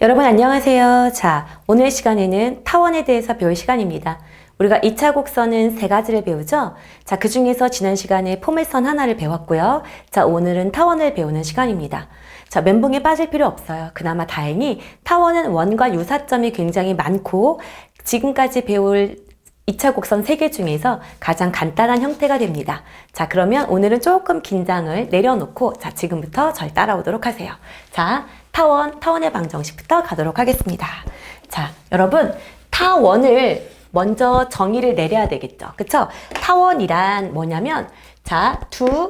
여러분 안녕하세요. 자, 오늘 시간에는 타원에 대해서 배울 시간입니다. 우리가 2차 곡선은 세 가지를 배우죠? 자, 그 중에서 지난 시간에 포물선 하나를 배웠고요. 자, 오늘은 타원을 배우는 시간입니다. 자, 멘붕에 빠질 필요 없어요. 그나마 다행히 타원은 원과 유사점이 굉장히 많고 지금까지 배울 2차 곡선 3개 중에서 가장 간단한 형태가 됩니다. 자, 그러면 오늘은 조금 긴장을 내려놓고 자, 지금부터 절 따라오도록 하세요. 자, 타원의 방정식부터 가도록 하겠습니다. 자, 여러분, 타원을 먼저 정의를 내려야 되겠죠. 그쵸? 타원이란 뭐냐면, 자, 두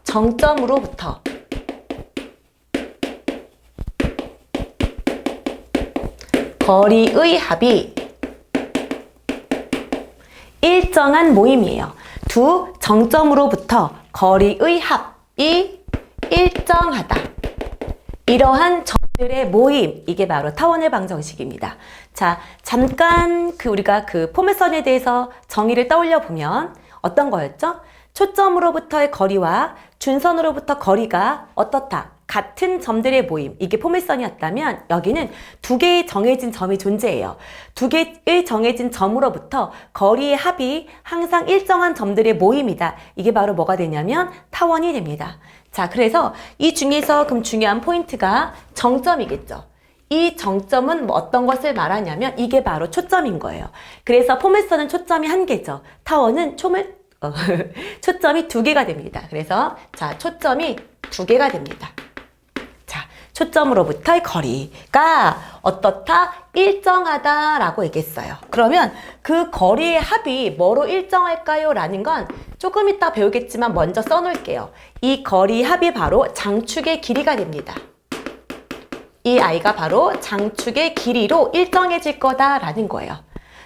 정점으로부터 거리의 합이 일정한 모임이에요. 두 정점으로부터 거리의 합이 일정하다. 이러한 점들의 모임, 이게 바로 타원의 방정식입니다. 자, 잠깐 우리가 포물선에 대해서 정의를 떠올려 보면 어떤 거였죠? 초점으로부터의 거리와 준선으로부터 거리가 어떻다? 같은 점들의 모임, 이게 포물선이었다면 여기는 두 개의 정해진 점이 존재해요. 두 개의 정해진 점으로부터 거리의 합이 항상 일정한 점들의 모임이다. 이게 바로 뭐가 되냐면 타원이 됩니다. 자, 그래서 이 중에서 그럼 중요한 포인트가 정점이겠죠. 이 정점은 뭐 어떤 것을 말하냐면 이게 바로 초점인 거예요. 그래서 포물선은 초점이 한 개죠. 타원은 초점이 두 개가 됩니다. 그래서 자, 초점이 두 개가 됩니다. 자, 초점으로부터의 거리가 어떻다? 일정하다라고 얘기했어요. 그러면 그 거리의 합이 뭐로 일정할까요? 라는 건 조금 이따 배우겠지만 먼저 써놓을게요. 이 거리 합이 바로 장축의 길이가 됩니다. 이 아이가 바로 장축의 길이로 일정해질 거다라는 거예요.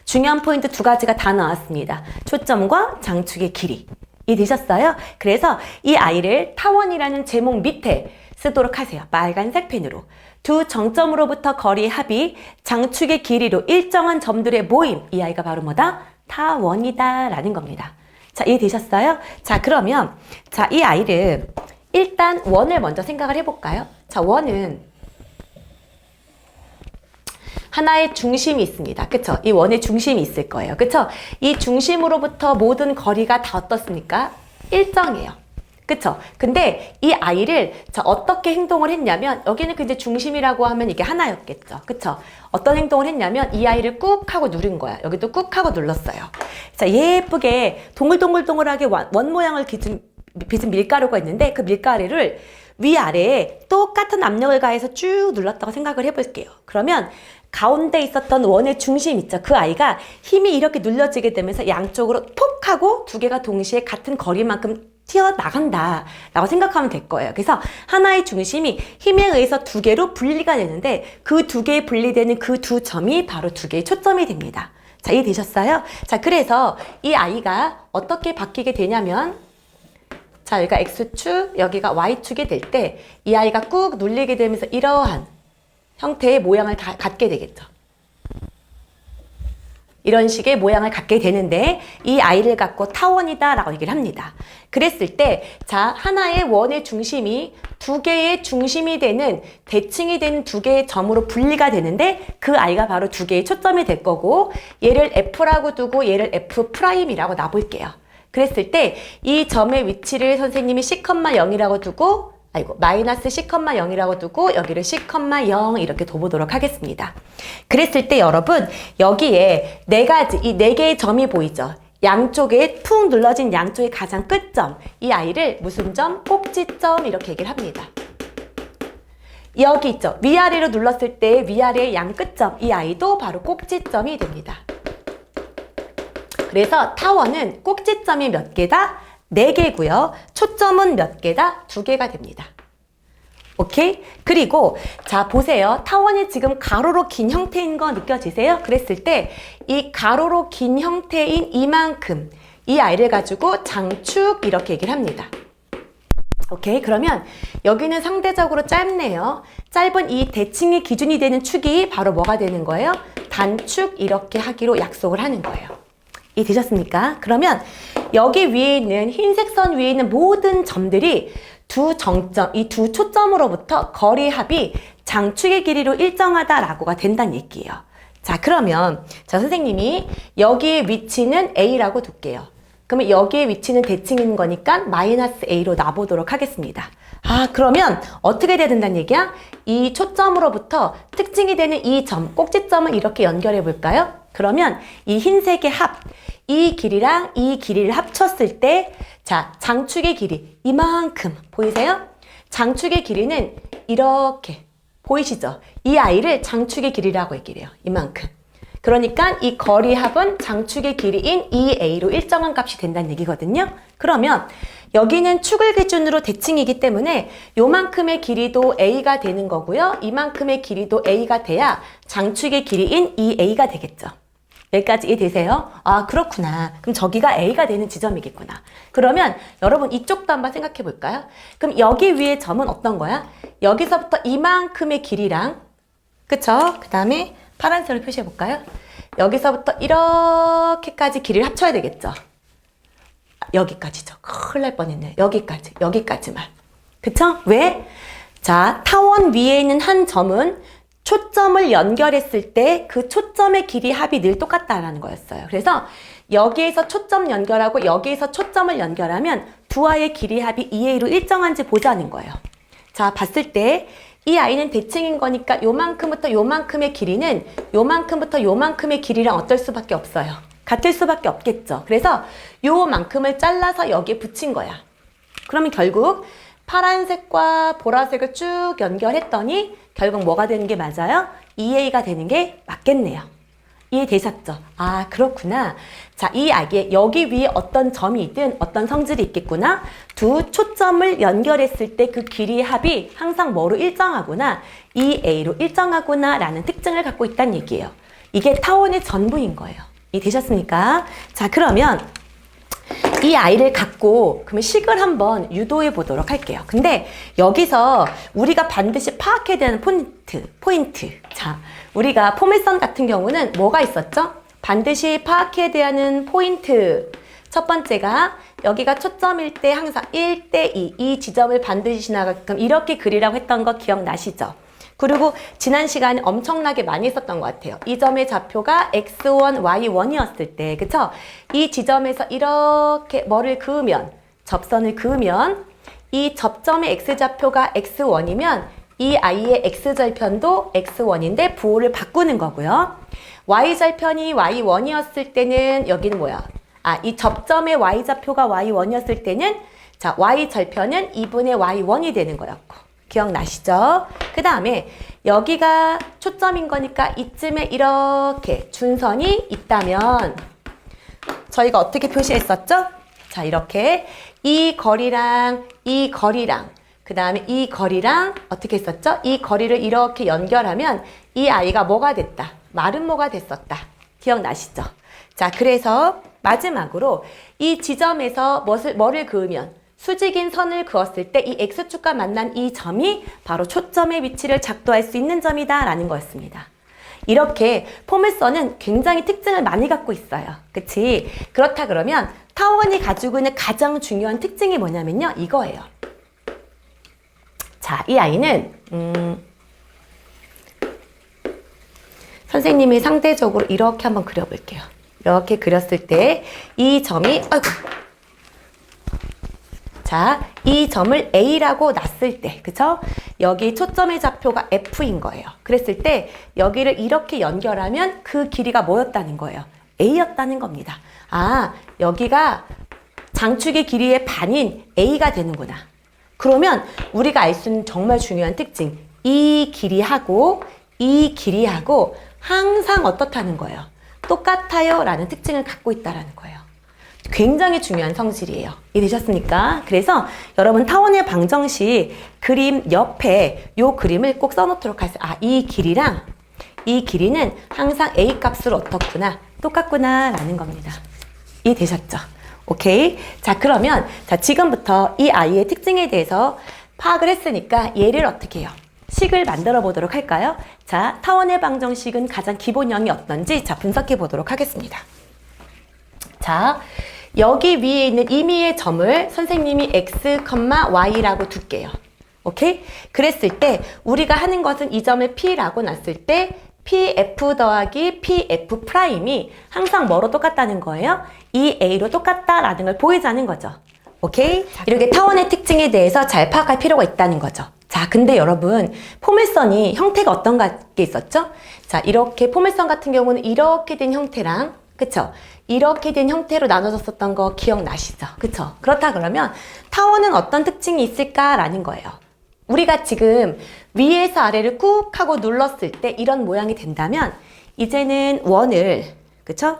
중요한 포인트 두 가지가 다 나왔습니다. 초점과 장축의 길이. 이해되셨어요? 그래서 이 아이를 타원이라는 제목 밑에 쓰도록 하세요. 빨간색 펜으로. 두 정점으로부터 거리의 합이 장축의 길이로 일정한 점들의 모임. 이 아이가 바로 뭐다? 타원이다 라는 겁니다. 자, 이해되셨어요? 자, 그러면 자, 이 아이를 일단 원을 먼저 생각을 해볼까요? 자, 원은 하나의 중심이 있습니다. 그쵸? 이 원의 중심이 있을 거예요. 그쵸? 이 중심으로부터 모든 거리가 다 어떻습니까? 일정해요. 그쵸? 근데 이 아이를 자, 어떻게 행동을 했냐면 여기는 이제 중심이라고 하면 이게 하나였겠죠. 그쵸? 어떤 행동을 했냐면 이 아이를 꾹 하고 누른 거야. 여기도 꾹 하고 눌렀어요. 자, 예쁘게 동글동글동글하게 원 모양을 빚은 밀가루가 있는데 그 밀가루를 위아래에 똑같은 압력을 가해서 쭉 눌렀다고 생각을 해볼게요. 그러면 가운데 있었던 원의 중심 있죠. 그 아이가 힘이 이렇게 눌려지게 되면서 양쪽으로 톡 하고 두 개가 동시에 같은 거리만큼 튀어나간다 라고 생각하면 될 거예요. 그래서 하나의 중심이 힘에 의해서 두 개로 분리가 되는데 그 두 개에 분리되는 그 두 점이 바로 두 개의 초점이 됩니다. 자, 이해되셨어요? 자, 그래서 이 아이가 어떻게 바뀌게 되냐면 자, 여기가 X축, 여기가 Y축이 될 때 이 아이가 꾹 눌리게 되면서 이러한 형태의 모양을 갖게 되겠죠. 이런 식의 모양을 갖게 되는데 이 아이를 갖고 타원이다 라고 얘기를 합니다. 그랬을 때 자, 하나의 원의 중심이 두 개의 중심이 되는 대칭이 되는 두 개의 점으로 분리가 되는데 그 아이가 바로 두 개의 초점이 될 거고 얘를 F라고 두고 얘를 F'이라고 놔볼게요. 그랬을 때 이 점의 위치를 선생님이 C,0이라고 두고 마이너스 C,0이라고 두고 여기를 C,0 이렇게 둬보도록 하겠습니다. 그랬을 때 여러분 여기에 이 네 개의 점이 보이죠? 양쪽에 푹 눌러진 양쪽의 가장 끝점 이 아이를 무슨 점? 꼭지점 이렇게 얘기를 합니다. 여기 있죠? 위아래로 눌렀을 때 위아래의 양 끝점 이 아이도 바로 꼭지점이 됩니다. 그래서 타원은 꼭지점이 몇 개다? 4개고요. 초점은 몇 개다? 2개가 됩니다. 오케이? 그리고 자, 보세요. 타원이 지금 가로로 긴 형태인 거 느껴지세요? 그랬을 때 이 가로로 긴 형태인 이만큼 이 아이를 가지고 장축 이렇게 얘기를 합니다. 오케이? 그러면 여기는 상대적으로 짧네요. 짧은 이 대칭의 기준이 되는 축이 바로 뭐가 되는 거예요? 단축 이렇게 하기로 약속을 하는 거예요. 이해되셨습니까? 그러면 여기 위에 있는 흰색 선 위에 있는 모든 점들이 두 정점, 이 두 초점으로부터 거리 합이 장축의 길이로 일정하다라고가 된다는 얘기예요. 자, 그러면 자, 선생님이 여기의 위치는 A라고 둘게요. 그러면 여기의 위치는 대칭인 거니까 마이너스 A로 놔보도록 하겠습니다. 아, 그러면 어떻게 돼야 된다는 얘기야? 이 초점으로부터 특징이 되는 이 점, 꼭지점을 이렇게 연결해 볼까요? 그러면 이 흰색의 합, 이 길이랑 이 길이를 합쳤을 때, 자, 장축의 길이 이만큼 보이세요? 장축의 길이는 이렇게 보이시죠? 이 아이를 장축의 길이라고 얘기를 해요. 이만큼. 그러니까 이 거리 합은 장축의 길이인 2a로 일정한 값이 된다는 얘기거든요. 그러면 여기는 축을 기준으로 대칭이기 때문에 요만큼의 길이도 a가 되는 거고요. 이만큼의 길이도 a가 돼야 장축의 길이인 2a가 되겠죠. 여기까지 이해되세요? 아, 그렇구나. 그럼 저기가 a가 되는 지점이겠구나. 그러면 여러분 이쪽도 한번 생각해 볼까요? 그럼 여기 위에 점은 어떤 거야? 여기서부터 이만큼의 길이랑, 그쵸? 그 다음에 파란색으로 표시해 볼까요? 여기서부터 이렇게까지 길이를 합쳐야 되겠죠? 여기까지죠. 큰일 날 뻔했네. 여기까지만. 그쵸? 왜? 자, 타원 위에 있는 한 점은 초점을 연결했을 때 그 초점의 길이 합이 늘 똑같다라는 거였어요. 그래서 여기에서 초점 연결하고 여기에서 초점을 연결하면 두 아이의 길이 합이 2a로 일정한지 보자는 거예요. 자, 봤을 때 이 아이는 대칭인 거니까 요만큼부터 요만큼의 길이는 요만큼부터 요만큼의 길이랑 어떨 수밖에 없어요. 같을 수밖에 없겠죠. 그래서 요만큼을 잘라서 여기에 붙인 거야. 그러면 결국 파란색과 보라색을 쭉 연결했더니 결국 뭐가 되는 게 맞아요? 2a가 되는 게 맞겠네요. 이해되셨죠? 아, 그렇구나. 자, 이 아이에 여기 위에 어떤 점이든 어떤 성질이 있겠구나. 두 초점을 연결했을 때 그 길이의 합이 항상 뭐로 일정하구나. 2a로 일정하구나 라는 특징을 갖고 있다는 얘기예요. 이게 타원의 전부인 거예요. 이해되셨습니까? 자, 그러면 이 아이를 갖고 그러면 식을 한번 유도해 보도록 할게요. 근데 여기서 우리가 반드시 파악해야 되는 포인트. 자, 우리가 포물선 같은 경우는 뭐가 있었죠? 반드시 파악해야 되는 포인트. 첫 번째가 여기가 초점일 때 항상 1대2 이 지점을 반드시 지나가게끔 이렇게 그리라고 했던 거 기억나시죠? 그리고 지난 시간에 엄청나게 많이 했었던 것 같아요. 이 점의 좌표가 x1, y1이었을 때, 그쵸? 이 지점에서 이렇게 뭐를 그으면, 접선을 그으면 이 접점의 x좌표가 x1이면 이 i의 x절편도 x1인데 부호를 바꾸는 거고요. y절편이 y1이었을 때는 여기는 뭐야? 아, 이 접점의 y좌표가 y1이었을 때는 자, y절편은 2분의 y1이 되는 거였고. 기억나시죠? 그 다음에 여기가 초점인 거니까 이쯤에 이렇게 준선이 있다면 저희가 어떻게 표시했었죠? 자, 이렇게 이 거리랑 그 다음에 이 거리랑 어떻게 했었죠? 이 거리를 이렇게 연결하면 이 아이가 뭐가 됐다? 마름모가 됐었다. 기억나시죠? 자, 그래서 마지막으로 이 지점에서 뭐를 그으면 수직인 선을 그었을 때 이 X축과 만난 이 점이 바로 초점의 위치를 작도할 수 있는 점이다 라는 거였습니다. 이렇게 포물선은 굉장히 특징을 많이 갖고 있어요. 그치? 그렇다 그러면 타원이 가지고 있는 가장 중요한 특징이 뭐냐면요. 이거예요. 자, 이 아이는 선생님이 상대적으로 이렇게 한번 그려볼게요. 이렇게 그렸을 때 이 점이 자, 이 점을 A라고 놨을 때, 그쵸? 여기 초점의 좌표가 F인 거예요. 그랬을 때 여기를 이렇게 연결하면 그 길이가 뭐였다는 거예요? A였다는 겁니다. 아, 여기가 장축의 길이의 반인 A가 되는구나. 그러면 우리가 알 수 있는 정말 중요한 특징, 이 길이하고 항상 어떻다는 거예요? 똑같아요 라는 특징을 갖고 있다는 거예요. 굉장히 중요한 성질이에요. 이해되셨습니까? 그래서 여러분 타원의 방정식 그림 옆에 요 그림을 꼭 써놓도록 하세요. 아, 이 길이랑 이 길이는 항상 A 값으로 어떻구나, 똑같구나 라는 겁니다. 이해되셨죠? 오케이? 자, 그러면 자 지금부터 이 아이의 특징에 대해서 파악을 했으니까 얘를 어떻게 해요? 식을 만들어 보도록 할까요? 자, 타원의 방정식은 가장 기본형이 어떤지 자 분석해 보도록 하겠습니다. 자, 여기 위에 있는 임의의 점을 선생님이 x, y라고 둘게요. 오케이? 그랬을 때 우리가 하는 것은 이 점을 P라고 놨을 때 PF 더하기 PF 프라임이 항상 뭐로 똑같다는 거예요? 이 A로 똑같다라는 걸 보이자는 거죠. 오케이? 이렇게 타원의 특징에 대해서 잘 파악할 필요가 있다는 거죠. 자, 근데 여러분, 포물선이 형태가 어떤 게 있었죠? 자, 이렇게 포물선 같은 경우는 이렇게 된 형태랑, 그쵸? 이렇게 된 형태로 나눠졌었던 거 기억나시죠? 그쵸? 그렇다 그러면 타원은 어떤 특징이 있을까라는 거예요. 우리가 지금 위에서 아래를 꾹 하고 눌렀을 때 이런 모양이 된다면 이제는 원을, 그쵸?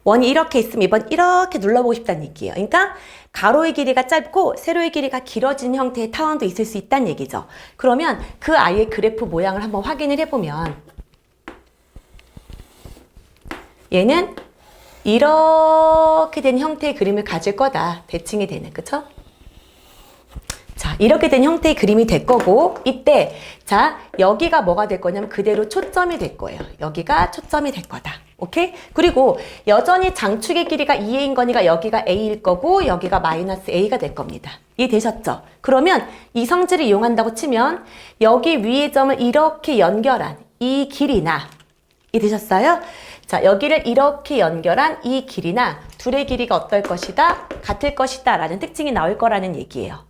원이 이렇게 있으면 이번 이렇게 눌러보고 싶다는 얘기예요. 그러니까 가로의 길이가 짧고 세로의 길이가 길어진 형태의 타원도 있을 수 있다는 얘기죠. 그러면 그 아이의 그래프 모양을 한번 확인을 해보면 얘는 이렇게 된 형태의 그림을 가질 거다. 대칭이 되는, 그쵸? 자, 이렇게 된 형태의 그림이 될 거고 이때 자, 여기가 뭐가 될 거냐면 그대로 초점이 될 거예요. 여기가 초점이 될 거다. 오케이? 그리고 여전히 장축의 길이가 2a인 거니까 여기가 a일 거고 여기가 마이너스 a가 될 겁니다. 이해되셨죠? 그러면 이 성질을 이용한다고 치면 여기 위의 점을 이렇게 연결한 이 길이나 이해되셨어요? 자, 여기를 이렇게 연결한 이 길이나 둘의 길이가 어떨 것이다? 같을 것이다 라는 특징이 나올 거라는 얘기예요.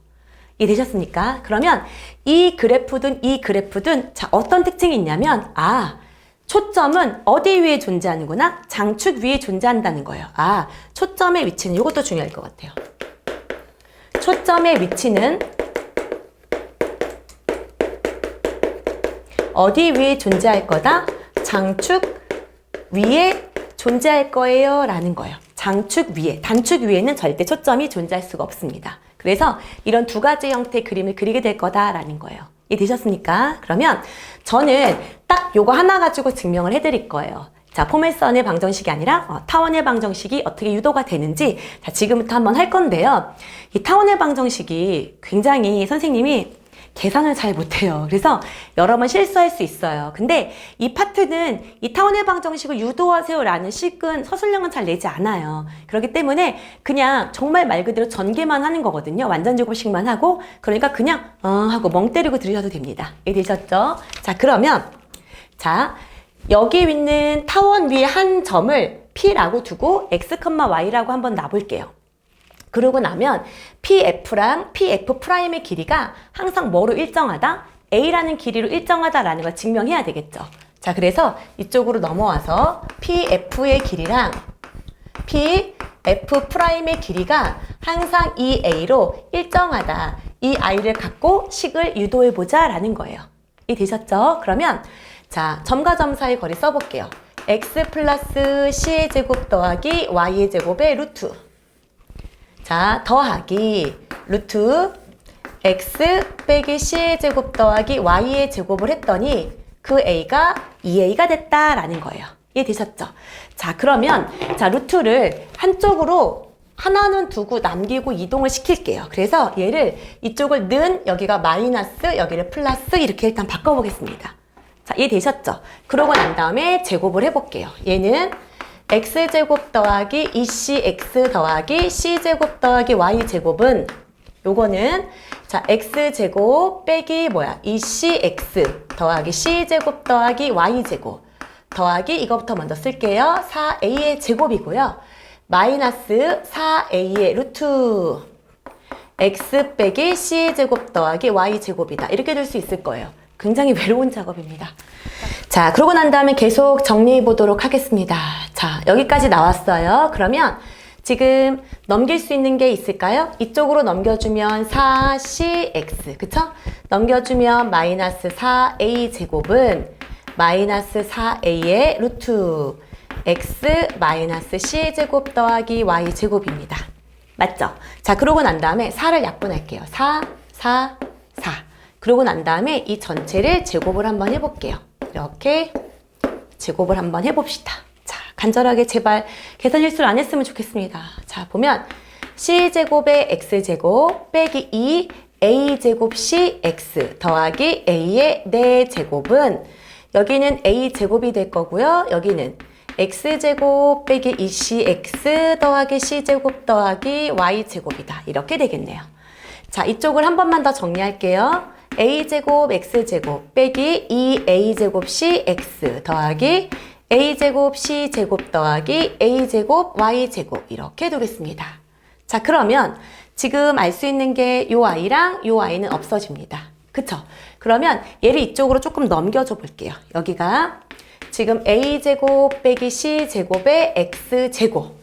이해되셨습니까? 그러면 이 그래프든 자, 어떤 특징이 있냐면 초점은 어디 위에 존재하는구나? 장축 위에 존재한다는 거예요. 초점의 위치는 이것도 중요할 것 같아요. 초점의 위치는 어디 위에 존재할 거다? 장축 위에 존재할 거예요 라는 거예요. 장축 위에, 단축 위에는 절대 초점이 존재할 수가 없습니다. 그래서 이런 두 가지 형태의 그림을 그리게 될 거다라는 거예요. 이해되셨습니까? 그러면 저는 딱 요거 하나 가지고 증명을 해드릴 거예요. 자, 포물선의 방정식이 아니라 타원의 방정식이 어떻게 유도가 되는지 자, 지금부터 한번 할 건데요. 이 타원의 방정식이 굉장히 선생님이 계산을 잘 못해요. 그래서 여러 번 실수할 수 있어요. 근데 이 파트는 이 타원의 방정식을 유도하세요 라는 식은 서술형은 잘 내지 않아요. 그렇기 때문에 그냥 정말 말 그대로 전개만 하는 거거든요. 완전제곱식만 하고 그러니까 그냥 하고 멍 때리고 들으셔도 됩니다. 이해되셨죠? 자, 그러면 자, 여기 있는 타원 위에 한 점을 P라고 두고 X, Y라고 한번 놔볼게요. 그러고 나면 PF랑 PF'의 길이가 항상 뭐로 일정하다? A라는 길이로 일정하다라는 걸 증명해야 되겠죠. 자, 그래서 이쪽으로 넘어와서 PF의 길이랑 PF'의 길이가 항상 이 A로 일정하다. 이 I를 갖고 식을 유도해보자 라는 거예요. 이해되셨죠? 그러면 자, 점과 점 사이 거리 써볼게요. X 플러스 C의 제곱 더하기 Y의 제곱의 루트. 자, 더하기 루트 x 빼기 c의 제곱 더하기 y의 제곱을 했더니 그 a가 2a가 됐다라는 거예요. 이해되셨죠? 자, 그러면 자, 루트를 한쪽으로 하나는 두고 남기고 이동을 시킬게요. 그래서 얘를 이쪽을 는 여기가 마이너스 여기를 플러스 이렇게 일단 바꿔보겠습니다. 자, 이해되셨죠? 그러고 난 다음에 제곱을 해볼게요. 얘는 x제곱 더하기 2cx 더하기 c제곱 더하기 y제곱은 요거는 자, x제곱 빼기 2cx 더하기 c제곱 더하기 y제곱 더하기 이거부터 먼저 쓸게요. 4a의 제곱이고요. 마이너스 4a의 루트 x 빼기 c제곱 더하기 y제곱이다. 이렇게 될 수 있을 거예요. 굉장히 외로운 작업입니다. 자, 그러고 난 다음에 계속 정리해 보도록 하겠습니다. 자, 여기까지 나왔어요. 그러면 지금 넘길 수 있는 게 있을까요? 이쪽으로 넘겨주면 4cx, 그쵸? 넘겨주면 마이너스 4a 제곱은 마이너스 4a의 루트 x 마이너스 c 제곱 더하기 y 제곱입니다. 맞죠? 자, 그러고 난 다음에 4를 약분할게요. 4, 4, 4. 그러고 난 다음에 이 전체를 제곱을 한번 해볼게요. 이렇게 제곱을 한번 해봅시다. 자, 간절하게 제발 계산 실수를 안 했으면 좋겠습니다. 자, 보면 c제곱의 x제곱 빼기 2 a제곱 cx 더하기 a의 4제곱은 여기는 a제곱이 될 거고요. 여기는 x제곱 빼기 2cx 더하기 c제곱 더하기 y제곱이다. 이렇게 되겠네요. 자, 이쪽을 한 번만 더 정리할게요. a제곱 x제곱 빼기 2a제곱 cx 더하기 a제곱 c제곱 더하기 a제곱 y제곱 이렇게 두겠습니다. 자, 그러면 지금 알 수 있는 게 요 i랑 요 i는 없어집니다. 그쵸? 그러면 얘를 이쪽으로 조금 넘겨줘 볼게요. 여기가 지금 a제곱 빼기 c제곱의 x제곱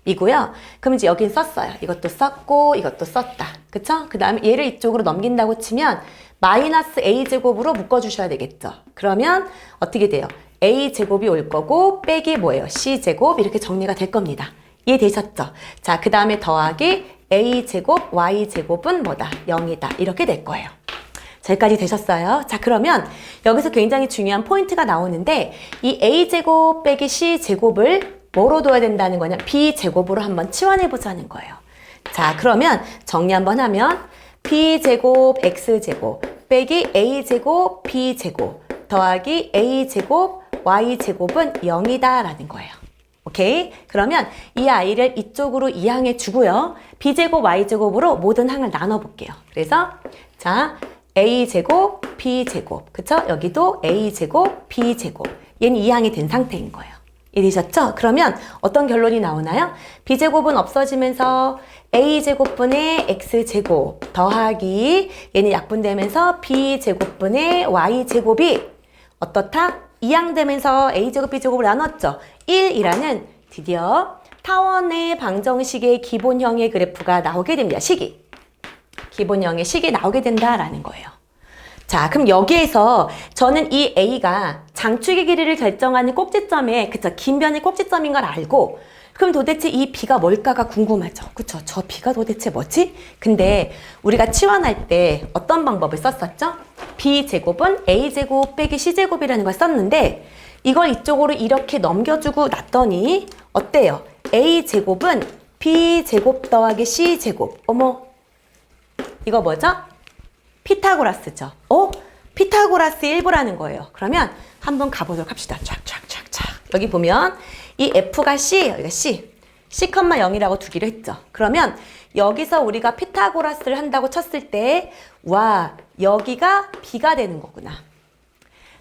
이고요. 그럼 이제 여긴 썼어요. 이것도 썼고 이것도 썼다. 그쵸? 그 다음에 얘를 이쪽으로 넘긴다고 치면 마이너스 a제곱으로 묶어주셔야 되겠죠. 그러면 어떻게 돼요? a제곱이 올 거고 빼기 뭐예요? c제곱 이렇게 정리가 될 겁니다. 이해되셨죠? 자, 그 다음에 더하기 a제곱 y제곱은 뭐다? 0이다. 이렇게 될 거예요. 자, 여기까지 되셨어요? 자, 그러면 여기서 굉장히 중요한 포인트가 나오는데 이 a제곱 빼기 c제곱을 뭐로 둬야 된다는 거냐? b제곱으로 한번 치환해보자는 거예요. 자, 그러면 정리 한번 하면 b제곱 x제곱 빼기 a제곱 b제곱 더하기 a제곱 y제곱은 0이다 라는 거예요. 오케이? 그러면 이 i를 이쪽으로 이항해 주고요. b제곱 y제곱으로 모든 항을 나눠볼게요. 그래서 자, a제곱 b제곱 그쵸? 여기도 a제곱 b제곱 얘는 이항이 된 상태인 거예요. 이해되셨죠? 그러면 어떤 결론이 나오나요? b제곱은 없어지면서 a제곱분의 x제곱 더하기 얘는 약분되면서 b제곱분의 y제곱이 어떻다? 이항되면서 a제곱 b제곱을 나눴죠. 1이라는 드디어 타원의 방정식의 기본형의 그래프가 나오게 됩니다. 식이. 기본형의 식이 나오게 된다라는 거예요. 자, 그럼 여기에서 저는 이 A가 장축의 길이를 결정하는 꼭지점에, 그쵸, 긴 변의 꼭지점인 걸 알고, 그럼 도대체 이 B가 뭘까가 궁금하죠. 그쵸, 저 B가 도대체 뭐지? 근데 우리가 치환할 때 어떤 방법을 썼었죠? B제곱은 A제곱 빼기 C제곱이라는 걸 썼는데, 이걸 이쪽으로 이렇게 넘겨주고 놨더니, 어때요? A제곱은 B제곱 더하기 C제곱. 어머, 이거 뭐죠? 피타고라스죠. 피타고라스 일부라는 거예요. 그러면 한번 가보도록 합시다. 쫙쫙쫙쫙. 여기 보면 이 F가 C, 여기가 C. C,0이라고 두기로 했죠. 그러면 여기서 우리가 피타고라스를 한다고 쳤을 때 와, 여기가 B가 되는 거구나.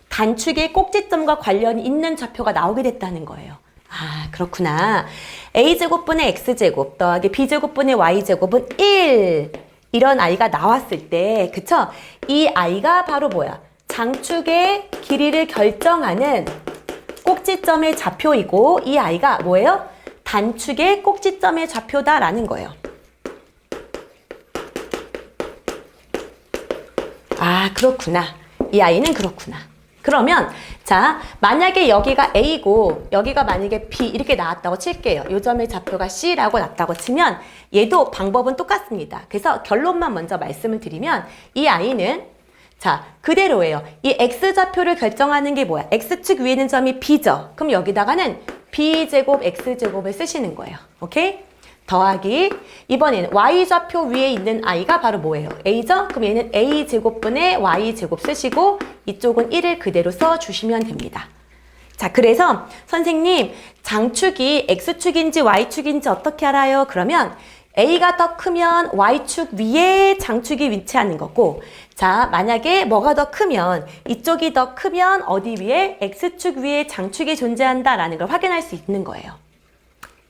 단축의 꼭지점과 관련이 있는 좌표가 나오게 됐다는 거예요. 아, 그렇구나. A제곱분의 X제곱 더하기 B제곱분의 Y제곱은 1. 이런 i가 나왔을 때, 그쵸? 이 i가 바로 뭐야? 장축의 길이를 결정하는 꼭지점의 좌표이고, 이 i가 뭐예요? 단축의 꼭지점의 좌표다라는 거예요. 아, 그렇구나. 이 i는 그렇구나. 그러면 자, 만약에 여기가 A고 여기가 만약에 B 이렇게 나왔다고 칠게요. 요 점의 좌표가 C라고 났다고 치면 얘도 방법은 똑같습니다. 그래서 결론만 먼저 말씀을 드리면 이 I는 자, 그대로예요. 이 X좌표를 결정하는 게 뭐야? X축 위에 있는 점이 B죠. 그럼 여기다가는 B제곱 X제곱을 쓰시는 거예요. 오케이? 더하기 이번에는 y좌표 위에 있는 i가 바로 뭐예요? a죠? 그럼 얘는 a제곱분의 y제곱 쓰시고 이쪽은 1을 그대로 써주시면 됩니다. 자, 그래서 선생님 장축이 x축인지 y축인지 어떻게 알아요? 그러면 a가 더 크면 y축 위에 장축이 위치하는 거고 자, 만약에 뭐가 더 크면 이쪽이 더 크면 어디 위에 x축 위에 장축이 존재한다라는 걸 확인할 수 있는 거예요.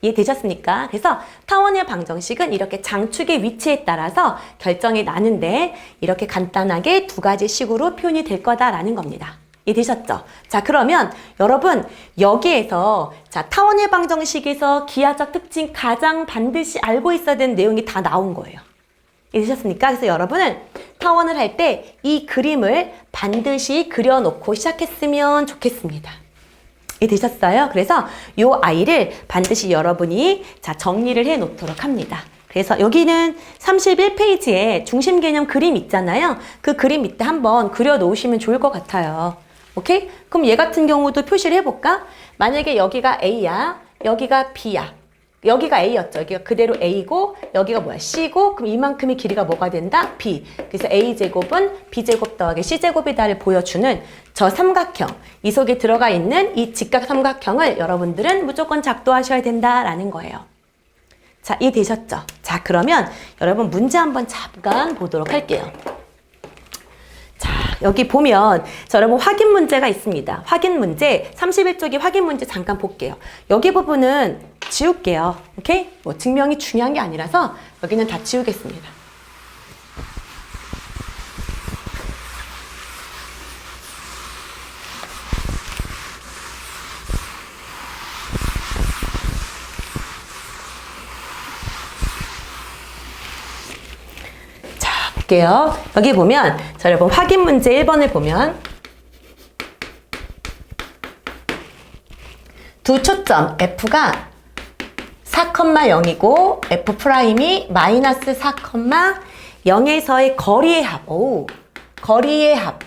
이해되셨습니까? 그래서 타원의 방정식은 이렇게 장축의 위치에 따라서 결정이 나는데 이렇게 간단하게 두 가지 식으로 표현이 될 거다라는 겁니다. 이해되셨죠? 자, 그러면 여러분 여기에서 자 타원의 방정식에서 기하적 특징 가장 반드시 알고 있어야 되는 내용이 다 나온 거예요. 이해되셨습니까? 그래서 여러분은 타원을 할 때 이 그림을 반드시 그려놓고 시작했으면 좋겠습니다. 되셨어요? 그래서 요 아이를 반드시 여러분이 자 정리를 해 놓도록 합니다. 그래서 여기는 31페이지에 중심 개념 그림 있잖아요. 그 그림 밑에 한번 그려 놓으시면 좋을 것 같아요. 오케이? 그럼 얘 같은 경우도 표시를 해볼까? 만약에 여기가 A야, 여기가 B야. 여기가 A였죠. 여기가 그대로 A고 여기가 뭐야? C고 그럼 이만큼의 길이가 뭐가 된다? B. 그래서 A제곱은 B제곱 더하기 C제곱이다를 보여주는 저 삼각형, 이 속에 들어가 있는 이 직각 삼각형을 여러분들은 무조건 작도하셔야 된다라는 거예요. 자, 이해되셨죠? 자, 그러면 여러분 문제 한번 잠깐 보도록 할게요. 자, 여기 보면 자, 여러분 확인 문제가 있습니다. 확인 문제 31쪽이 확인 문제 잠깐 볼게요. 여기 부분은 지울게요. 오케이? 뭐 증명이 중요한 게 아니라서 여기는 다 지우겠습니다. 볼게요. 여기 보면 자, 여러분 확인 문제 1번을 보면 두 초점 F가 4,0이고 F'이 마이너스 4,0에서의 거리의 합. 오, 거리의 합.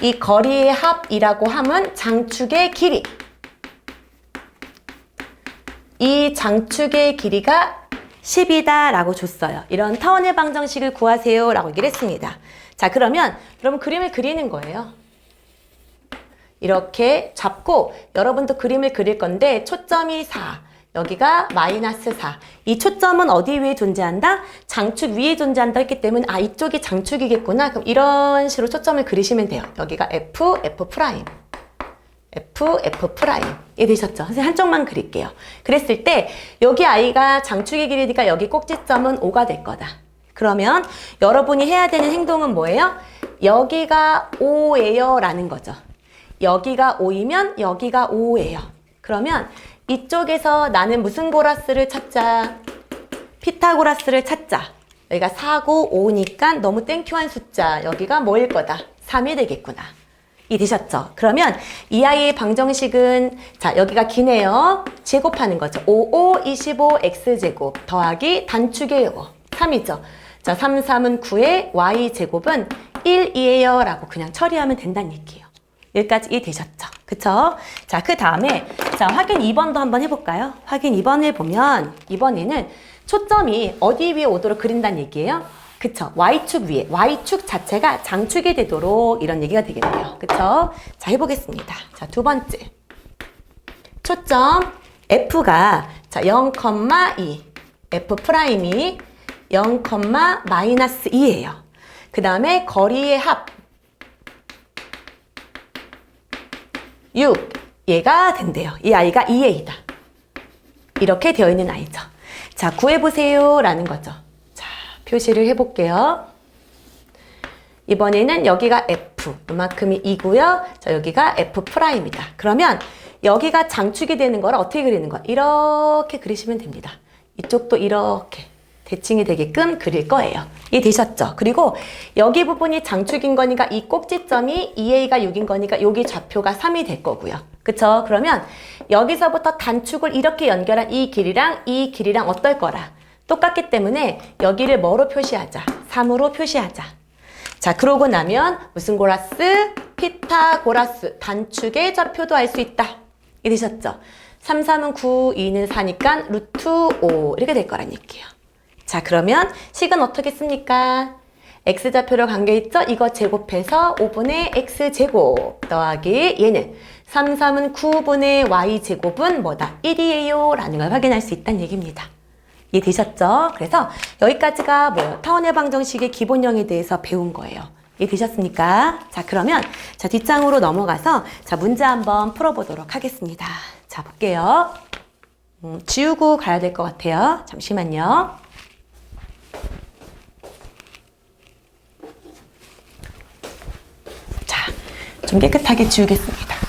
이 거리의 합이라고 함은 장축의 길이. 이 장축의 길이가 10이다 라고 줬어요. 이런 타원의 방정식을 구하세요 라고 얘기를 했습니다. 자, 그러면 여러분 그림을 그리는 거예요. 이렇게 잡고 여러분도 그림을 그릴 건데 초점이 4, 여기가 마이너스 4. 이 초점은 어디 위에 존재한다? 장축 위에 존재한다 했기 때문에 아, 이쪽이 장축이겠구나. 그럼 이런 식으로 초점을 그리시면 돼요. 여기가 F, F'. F, F'. 이해되셨죠? 선생님 한쪽만 그릴게요. 그랬을 때 여기 I가 장축의 길이니까 여기 꼭지점은 5가 될 거다. 그러면 여러분이 해야 되는 행동은 뭐예요? 여기가 5예요 라는 거죠. 여기가 5이면 여기가 5예요. 그러면 이쪽에서 나는 무슨 고라스를 찾자? 피타고라스를 찾자. 여기가 4, 9, 5니까 너무 땡큐한 숫자. 여기가 뭐일 거다? 3이 되겠구나. 이해되셨죠? 그러면 이 아이의 방정식은 자, 여기가 기네요. 제곱하는 거죠. 5, 5, 25, x제곱 더하기 단축의 요거 3이죠. 자, 3, 3은 9에 y제곱은 1이에요 라고 그냥 처리하면 된다는 얘기예요. 여기까지 이해되셨죠? 그쵸? 자, 그 다음에 자, 확인 2번도 한번 해볼까요? 확인 2번을 보면 이번에는 초점이 어디 위에 오도록 그린다는 얘기예요? 그쵸? Y축 위에, Y축 자체가 장축이 되도록 이런 얘기가 되겠네요. 그쵸? 자, 해보겠습니다. 자, 두 번째. 초점 F가 자, 0,2. F'이 0, 마이너스 2예요. 그 다음에 거리의 합 6. 얘가 된대요. 이 아이가 2A다. 이렇게 되어 있는 아이죠. 자, 구해보세요 라는 거죠. 표시를 해볼게요. 이번에는 여기가 F, 이만큼이 2고요. 자, 여기가 F'이다. 그러면 여기가 장축이 되는 거를 어떻게 그리는 거야? 이렇게 그리시면 됩니다. 이쪽도 이렇게 대칭이 되게끔 그릴 거예요. 이해되셨죠? 그리고 여기 부분이 장축인 거니까 이 꼭지점이 2A가 6인 거니까 여기 좌표가 3이 될 거고요. 그쵸? 그러면 여기서부터 단축을 이렇게 연결한 이 길이랑 어떨 거라? 똑같기 때문에 여기를 뭐로 표시하자? 3으로 표시하자. 자, 그러고 나면 무슨 고라스? 피타고라스. 단축의 좌표도 알 수 있다. 이해되셨죠? 3, 3은 9, 2는 4니까 루트 5 이렇게 될 거란 얘기예요. 자, 그러면 식은 어떻게 씁니까? x좌표로 관계있죠? 이거 제곱해서 5분의 x제곱 더하기 얘는 3, 3은 9분의 y제곱은 뭐다? 1이에요 라는 걸 확인할 수 있다는 얘기입니다. 이해되셨죠? 그래서 여기까지가 뭐예요? 타원의 방정식의 기본형에 대해서 배운 거예요. 이해되셨습니까? 자, 그러면 자, 뒷장으로 넘어가서 자, 문제 한번 풀어보도록 하겠습니다. 자, 볼게요. 지우고 가야 될 것 같아요. 잠시만요. 자, 좀 깨끗하게 지우겠습니다.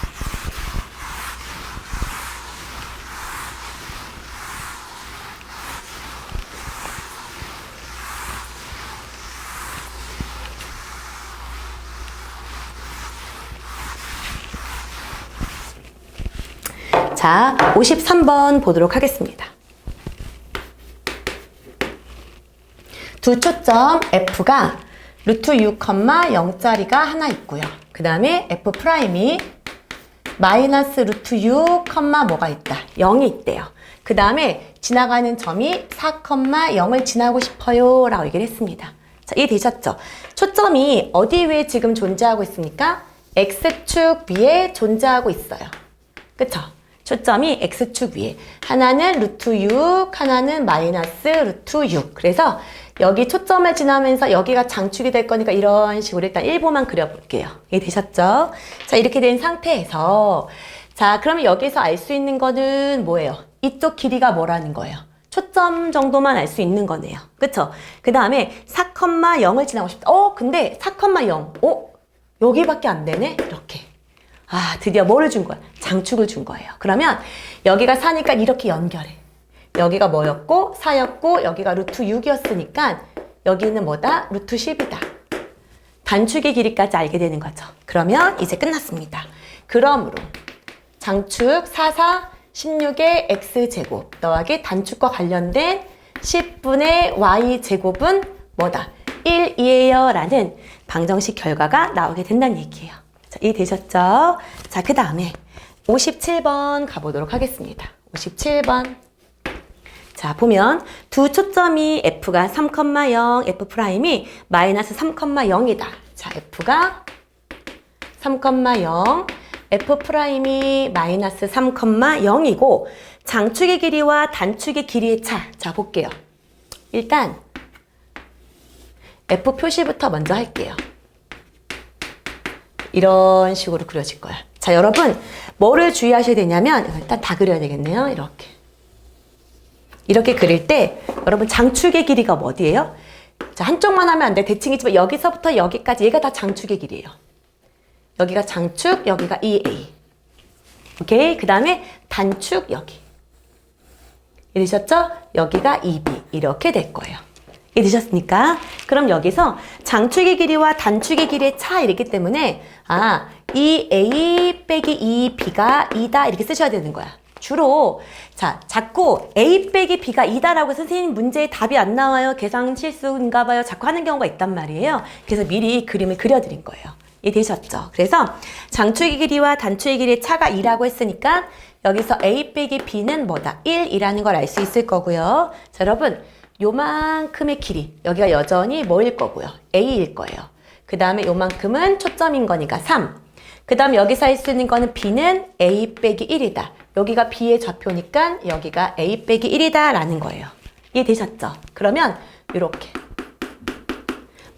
자, 53번 보도록 하겠습니다. 두 초점 F가 루트 6, 0짜리가 하나 있고요. 그 다음에 F'이 마이너스 루트 6, 뭐가 있다? 0이 있대요. 그 다음에 지나가는 점이 4, 0을 지나고 싶어요 라고 얘기를 했습니다. 자, 이해되셨죠? 초점이 어디 위에 지금 존재하고 있습니까? X축 위에 존재하고 있어요. 그쵸? 초점이 x축 위에. 하나는 루트 6, 하나는 마이너스 루트 6. 그래서 여기 초점을 지나면서 여기가 장축이 될 거니까 이런 식으로 일단 1보만 그려볼게요. 이해되셨죠? 자, 이렇게 된 상태에서 자, 그러면 여기서 알 수 있는 거는 뭐예요? 이쪽 길이가 뭐라는 거예요? 초점 정도만 알 수 있는 거네요. 그쵸? 그 다음에 4,0을 지나고 싶다. 근데 4,0. 여기밖에 안 되네? 이렇게. 아, 드디어 뭐를 준 거야? 장축을 준 거예요. 그러면 여기가 4니까 이렇게 연결해. 여기가 뭐였고 4였고 여기가 루트 6이었으니까 여기는 뭐다? 루트 10이다. 단축의 길이까지 알게 되는 거죠. 그러면 이제 끝났습니다. 그러므로 장축 4, 16의 x제곱 더하기 단축과 관련된 10분의 y제곱은 뭐다? 1이에요 라는 방정식 결과가 나오게 된다는 얘기예요. 자, 이해되셨죠? 자, 그 다음에 57번 가보도록 하겠습니다. 57번. 자, 보면 두 초점이 f가 3,0, f'이 마이너스 3,0이다. 자, f가 3,0, f'이 마이너스 3,0이고 장축의 길이와 단축의 길이의 차. 자, 볼게요. 일단 f 표시부터 먼저 할게요. 이런 식으로 그려질 거야. 자, 여러분 뭐를 주의하셔야 되냐면 일단 다 그려야 되겠네요. 이렇게 그릴 때 여러분 장축의 길이가 어디예요? 자, 한쪽만 하면 안 돼. 대칭이지만 여기서부터 여기까지 얘가 다 장축의 길이에요. 여기가 장축, 여기가 2a. 오케이? 그 다음에 단축 여기. 이해되셨죠? 여기가 2b. 이렇게 될 거예요. 이해되셨습니까? 그럼 여기서 장축의 길이와 단축의 길이의 차이기 때문에 2a 빼기 2b가 2다 이렇게 쓰셔야 되는 거야. 주로 자, 자꾸 a 빼기 b가 2다라고 선생님 문제에 답이 안 나와요. 계산 실수인가 봐요. 자꾸 하는 경우가 있단 말이에요. 그래서 미리 그림을 그려드린 거예요. 이해되셨죠? 그래서 장축의 길이와 단축의 길이의 차가 2라고 했으니까 여기서 a 빼기 b는 뭐다? 1이라는 걸 알 수 있을 거고요. 자, 여러분 요만큼의 길이 여기가 여전히 뭐일 거고요? a일 거예요. 그 다음에 요만큼은 초점인 거니까 3. 그 다음 여기서 할 수 있는 거는 b는 a 빼기 1이다. 여기가 b의 좌표니까 여기가 a 빼기 1이다 라는 거예요. 이해되셨죠? 그러면 이렇게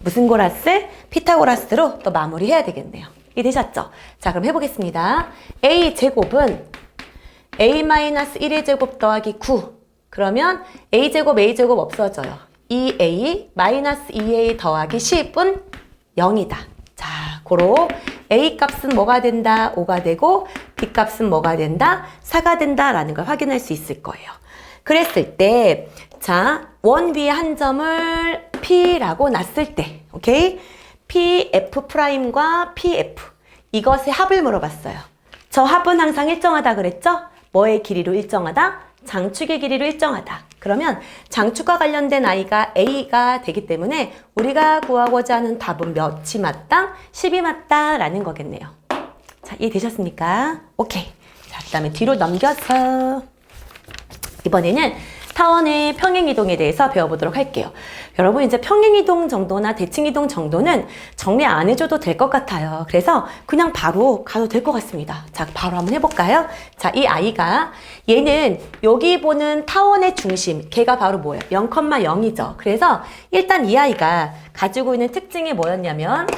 무슨 고라스? 피타고라스로 또 마무리해야 되겠네요. 이해되셨죠? 자, 그럼 해보겠습니다. a 제곱은 a-1의 제곱 더하기 9. 그러면 a제곱 없어져요. 2a 마이너스 2a 더하기 10은 0이다. 자, 고로 a 값은 뭐가 된다? 5가 되고 b 값은 뭐가 된다? 4가 된다라는 걸 확인할 수 있을 거예요. 그랬을 때 자, 원 위에 한 점을 P라고 놨을 때 오케이? PF'과 PF 이것의 합을 물어봤어요. 저 합은 항상 일정하다 그랬죠? 뭐의 길이로 일정하다? 장축의 길이로 일정하다. 그러면 장축과 관련된 i가 a가 되기 때문에 우리가 구하고자 하는 답은 몇이 맞다? 10이 맞다라는 거겠네요. 자, 이해되셨습니까? 오케이. 자, 그 다음에 뒤로 넘겨서 이번에는 타원의 평행이동에 대해서 배워보도록 할게요. 여러분 이제 평행이동 정도나 대칭이동 정도는 정리 안 해줘도 될 것 같아요. 그래서 그냥 바로 가도 될 것 같습니다. 자, 바로 한번 해볼까요? 자, 이 아이가 얘는 여기 보는 타원의 중심 걔가 바로 뭐예요? 0,0이죠. 그래서 일단 이 아이가 가지고 있는 특징이 뭐였냐면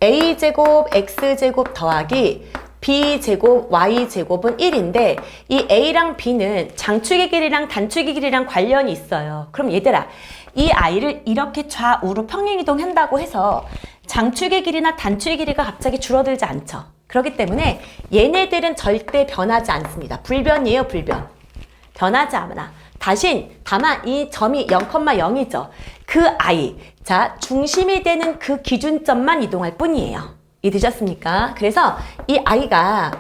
a제곱 x제곱 더하기 b제곱 y제곱은 1인데 이 a랑 b는 장축의 길이랑 단축의 길이랑 관련이 있어요. 그럼 얘들아 이 아이를 이렇게 좌우로 평행이동 한다고 해서 장축의 길이나 단축의 길이가 갑자기 줄어들지 않죠. 그렇기 때문에 얘네들은 절대 변하지 않습니다. 불변이에요. 불변. 변하지 않아. 다만 이 점이 0,0이죠. 그 아이 자 중심이 되는 그 기준점만 이동할 뿐이에요. 이해되셨습니까? 그래서 이 아이가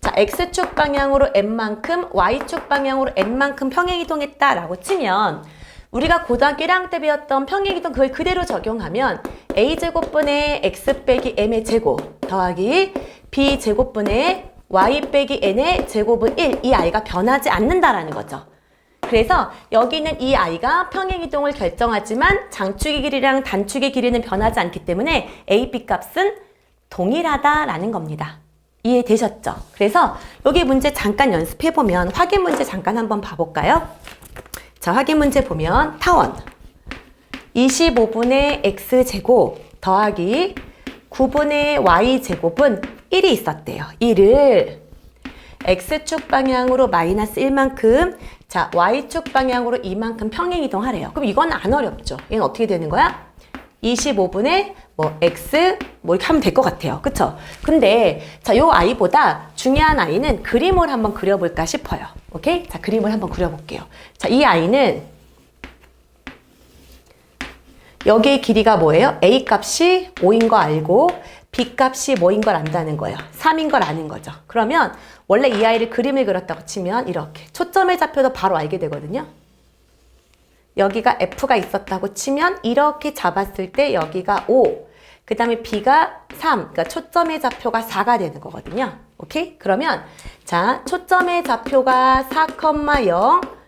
자 x축 방향으로 n만큼 y축 방향으로 n만큼 평행이동했다라고 치면 우리가 고등학교 1학년 때 배웠던 평행이동 그걸 그대로 적용하면 a제곱분의 x 빼기 m의 제곱 더하기 b제곱분의 y 빼기 n의 제곱은 1 이 아이가 변하지 않는다라는 거죠. 그래서 여기는 이 아이가 평행이동을 결정하지만 장축의 길이랑 단축의 길이는 변하지 않기 때문에 a, b 값은 동일하다라는 겁니다. 이해되셨죠? 그래서 여기 문제 잠깐 연습해보면 확인 문제 잠깐 한번 봐볼까요? 자, 확인 문제 보면 타원 25분의 x제곱 더하기 9분의 y제곱은 1이 있었대요. 1을 x축 방향으로 마이너스 1만큼, 자, y축 방향으로 2만큼 평행 이동하래요. 그럼 이건 안 어렵죠? 얘는 어떻게 되는 거야? 25분의 x 이렇게 하면 될 것 같아요. 그쵸? 근데 자, 요 아이보다 중요한 아이는 그림을 한번 그려볼까 싶어요. 오케이? 자, 그림을 한번 그려볼게요. 자, 이 아이는 여기의 길이가 뭐예요? a 값이 5인 거 알고 b 값이 뭐인 걸 안다는 거예요. 3인 걸 아는 거죠. 그러면 원래 이 아이를 그림을 그렸다고 치면 이렇게 초점의 좌표도 바로 알게 되거든요. 여기가 F가 있었다고 치면 이렇게 잡았을 때 여기가 5, 그 다음에 B가 3, 그러니까 초점의 좌표가 4가 되는 거거든요. 오케이? 그러면 자, 초점의 좌표가 4,0,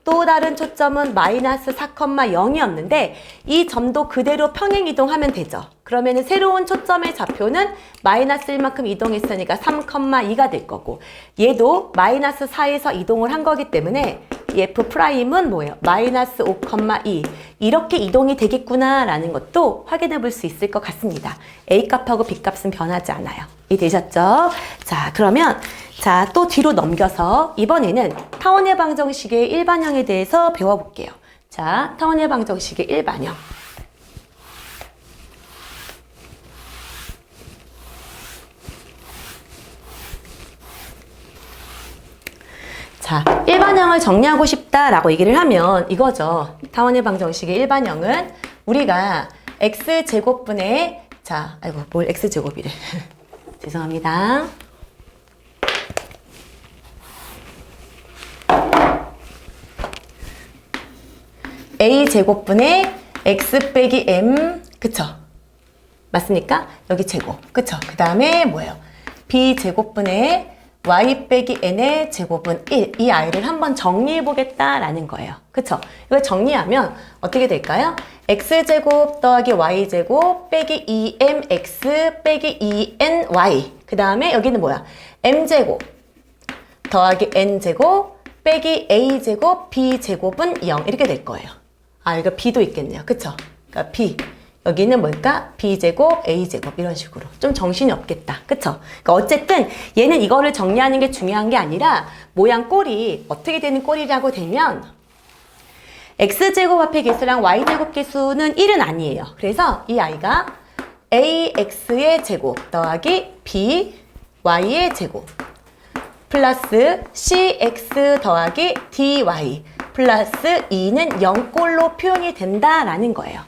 또 다른 초점은 마이너스 4,0이었는데 이 점도 그대로 평행 이동하면 되죠. 그러면 새로운 초점의 좌표는 마이너스 1만큼 이동했으니까 3,2가 될 거고, 얘도 마이너스 4에서 이동을 한 거기 때문에 이 F'은 뭐예요? 마이너스 5,2 이렇게 이동이 되겠구나 라는 것도 확인해 볼 수 있을 것 같습니다. A값하고 B값은 변하지 않아요. 이해되셨죠? 자, 그러면 자, 또 뒤로 넘겨서 이번에는 타원의 방정식의 일반형에 대해서 배워볼게요. 자, 타원의 방정식의 일반형. 자, 일반형을 정리하고 싶다라고 얘기를 하면 이거죠. 타원의 방정식의 일반형은 우리가 x제곱분의, 자, 아이고, 뭘 x제곱이래. 죄송합니다. a제곱분의 x 빼기 m, 그쵸? 맞습니까? 여기 제곱, 그쵸? 그 다음에 뭐예요? b제곱분의 y 빼기 n의 제곱은 1. 이 아이를 한번 정리해 보겠다라는 거예요. 그쵸? 이걸 정리하면 어떻게 될까요? x제곱 더하기 y제곱 빼기 2mx 빼기 2ny. 그 다음에 여기는 뭐야? m제곱 더하기 n제곱 빼기 a제곱 b제곱은 0. 이렇게 될 거예요. 아, 이거 b도 있겠네요. 그쵸? 그러니까 b. 여기는 뭘까? b제곱, a제곱 이런 식으로. 좀 정신이 없겠다. 그쵸? 그러니까 어쨌든 얘는 이거를 정리하는 게 중요한 게 아니라 모양 꼴이 어떻게 되는 꼴이라고 되면 x제곱 앞에 개수랑 y제곱 개수는 1은 아니에요. 그래서 이 아이가 ax의 제곱 더하기 by의 제곱 플러스 cx 더하기 dy 플러스 2는 0꼴로 표현이 된다라는 거예요.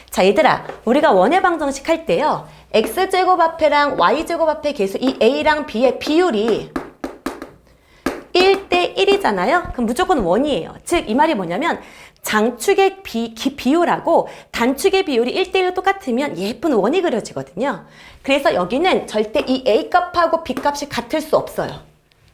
자, 얘들아, 우리가 원의 방정식 할 때요, x제곱 앞에랑 y제곱 앞에 개수 이 a랑 b의 비율이 1대 1이잖아요? 그럼 무조건 원이에요. 즉, 이 말이 뭐냐면 장축의 비율하고 단축의 비율이 1대 1로 똑같으면 예쁜 원이 그려지거든요. 그래서 여기는 절대 이 a값하고 b값이 같을 수 없어요.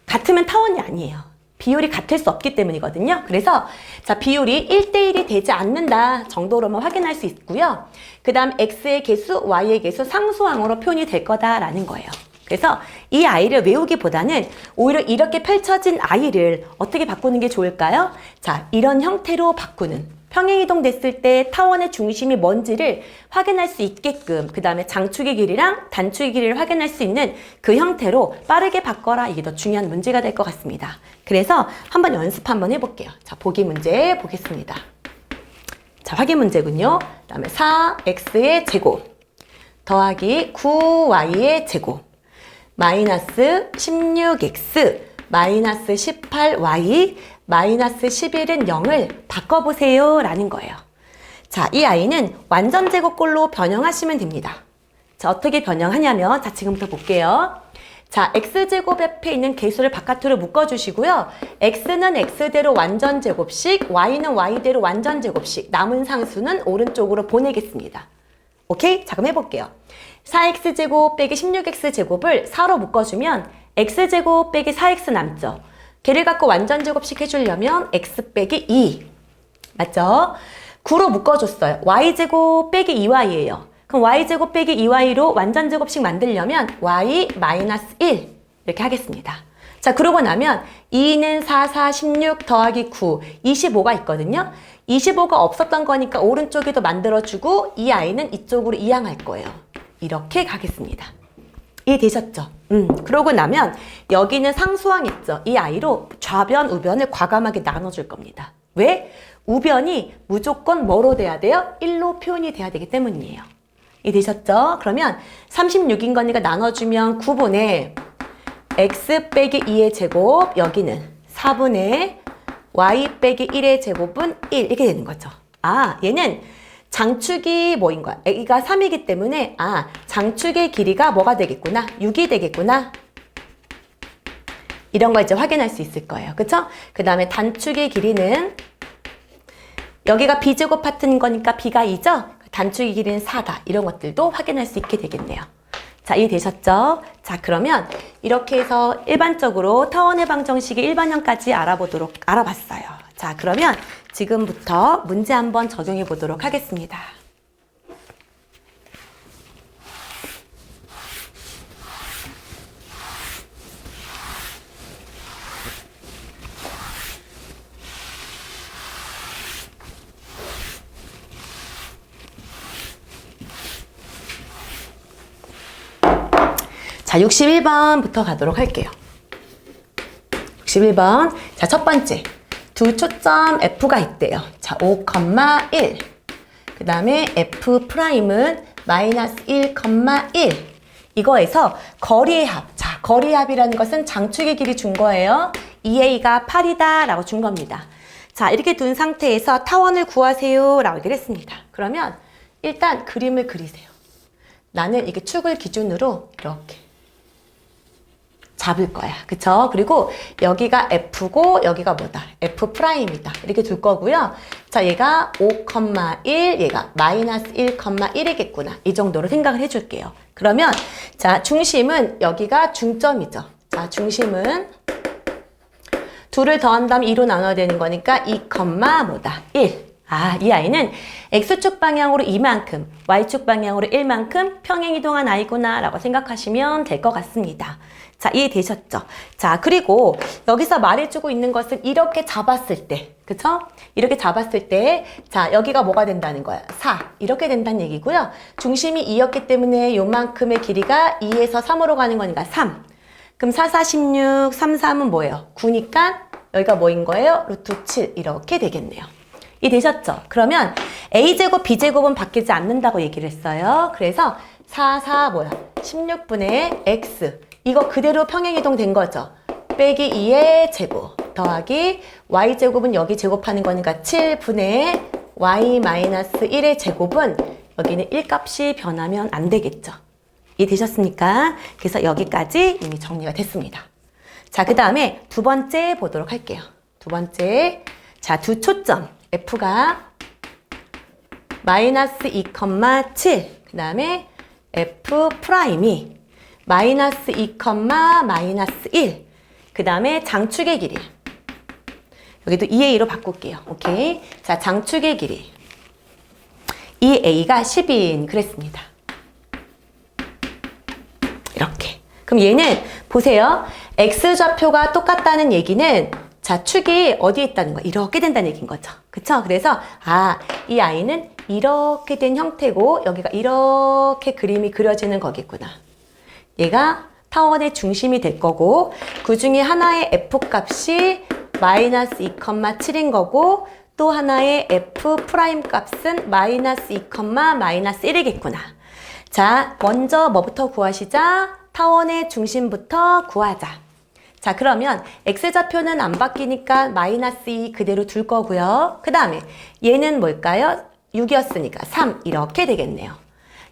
같으면 타원이 아니에요. 비율이 같을 수 없기 때문이거든요. 그래서 자, 비율이 1대1이 되지 않는다 정도로만 확인할 수 있고요. 그 다음 x의 개수, y의 개수 상수항으로 표현이 될 거다라는 거예요. 그래서 이 아이를 외우기보다는 오히려 이렇게 펼쳐진 아이를 어떻게 바꾸는 게 좋을까요? 자, 이런 형태로 바꾸는, 평행이동 됐을 때 타원의 중심이 뭔지를 확인할 수 있게끔, 그 다음에 장축의 길이랑 단축의 길이를 확인할 수 있는 그 형태로 빠르게 바꿔라. 이게 더 중요한 문제가 될 것 같습니다. 그래서 한번 연습 한번 해볼게요. 자, 보기 문제 보겠습니다. 자, 확인 문제군요. 그 다음에 4x의 제곱 더하기 9y의 제곱 마이너스 16x 마이너스 18y 마이너스 11은 0을 바꿔보세요 라는 거예요. 자, 이 아이는 완전 제곱꼴로 변형하시면 됩니다. 자, 어떻게 변형하냐면, 자, 지금부터 볼게요. 자, x제곱 옆에 있는 개수를 바깥으로 묶어주시고요. x는 x대로 완전 제곱씩, y는 y대로 완전 제곱씩, 남은 상수는 오른쪽으로 보내겠습니다. 오케이? 자, 그럼 해볼게요. 4x제곱 빼기 16x제곱을 4로 묶어주면 x제곱 빼기 4x 남죠. 걔를 갖고 완전 제곱식 해주려면 x 빼기 2. 맞죠? 9로 묶어줬어요. y제곱 빼기 2y예요. 그럼 y제곱 빼기 2y로 완전제곱식 만들려면 y 마이너스 1 이렇게 하겠습니다. 자, 그러고 나면 2는 4, 4, 16 더하기 9, 25가 있거든요. 25가 없었던 거니까 오른쪽에도 만들어주고 이 i는 이쪽으로 이항할 거예요. 이렇게 가겠습니다. 이해되셨죠? 그러고 나면 여기는 상수항 있죠? 이 i로 좌변, 우변을 과감하게 나눠줄 겁니다. 왜? 우변이 무조건 뭐로 돼야 돼요? 1로 표현이 돼야 되기 때문이에요. 이해되셨죠? 그러면 36인 거니까 나눠주면 9분의 x 빼기 2의 제곱, 여기는 4분의 y 빼기 1의 제곱은 1 이렇게 되는 거죠. 아, 얘는 장축이 뭐인 거야? A가 3이기 때문에 장축의 길이가 뭐가 되겠구나? 6이 되겠구나. 이런 거 이제 확인할 수 있을 거예요. 그쵸? 그 다음에 단축의 길이는 여기가 b제곱 파트인 거니까 b가 2죠? 단축의 길이는 4다. 이런 것들도 확인할 수 있게 되겠네요. 자, 이해되셨죠? 자, 그러면 이렇게 해서 일반적으로 타원의 방정식의 일반형까지 알아봤어요. 자, 그러면 지금부터 문제 한번 적용해 보도록 하겠습니다. 자, 61번부터 가도록 할게요. 61번. 자, 첫 번째. 두 초점 F가 있대요. 자, 5,1. 그 다음에 F'은 마이너스 1,1. 이거에서 거리의 합. 자, 거리의 합이라는 것은 장축의 길이 준 거예요. 2A가 8이다 라고 준 겁니다. 자, 이렇게 둔 상태에서 타원을 구하세요 라고 얘기를 했습니다. 그러면 일단 그림을 그리세요. 나는 이게 축을 기준으로 이렇게 잡을 거야. 그쵸? 그리고 여기가 F고 여기가 뭐다? F'이다. 이렇게 둘 거고요. 자, 얘가 5,1, 얘가 마이너스 1,1이겠구나. 이 정도로 생각을 해줄게요. 그러면 자, 중심은 여기가 중점이죠. 자, 중심은 둘을 더한 다음 2로 나눠야 되는 거니까 2, 뭐다? 1. 아, 이 아이는 X축 방향으로 이만큼, Y축 방향으로 1만큼 평행이동한 아이구나 라고 생각하시면 될 것 같습니다. 자, 이해되셨죠? 자, 그리고 여기서 말해주고 있는 것은 이렇게 잡았을 때, 그쵸? 이렇게 잡았을 때, 자, 여기가 뭐가 된다는 거야? 4. 이렇게 된다는 얘기고요. 중심이 2였기 때문에 요만큼의 길이가 2에서 3으로 가는 거니까 3. 그럼 4, 4, 16, 3, 3은 뭐예요? 9니까 여기가 뭐인 거예요? 루트 7. 이렇게 되겠네요. 이해되셨죠? 그러면 A제곱, B제곱은 바뀌지 않는다고 얘기를 했어요. 그래서 4, 4 뭐야? 16분의 X. 이거 그대로 평행이동 된 거죠. 빼기 2의 제곱 더하기 Y제곱은 여기 제곱하는 거니까 7분의 Y 마이너스 1의 제곱은 여기는 1값이 변하면 안 되겠죠. 이해되셨습니까? 그래서 여기까지 이미 정리가 됐습니다. 자, 그 다음에 두 번째 보도록 할게요. 두 번째. 자, 두 초점. F가 마이너스 2,7. 그 다음에 F'이 마이너스 2, 마이너스 1. 그 다음에 장축의 길이. 여기도 2A로 바꿀게요. 오케이. 자, 장축의 길이. 2A가 10인 그랬습니다. 이렇게. 그럼 얘는 보세요. X좌표가 똑같다는 얘기는 자, 축이 어디에 있다는 거야? 이렇게 된다는 얘기인 거죠. 그쵸? 그래서 이 아이는 이렇게 된 형태고 여기가 이렇게 그림이 그려지는 거겠구나. 얘가 타원의 중심이 될 거고 그 중에 하나의 F값이 마이너스 2,7인 거고 또 하나의 F' 값은 마이너스 2, 마이너스 1이겠구나. 자, 먼저 뭐부터 구하시자? 타원의 중심부터 구하자. 자, 그러면 X좌표는 안 바뀌니까 마이너스 2 그대로 둘 거고요. 그 다음에 얘는 뭘까요? 6이었으니까 3 이렇게 되겠네요.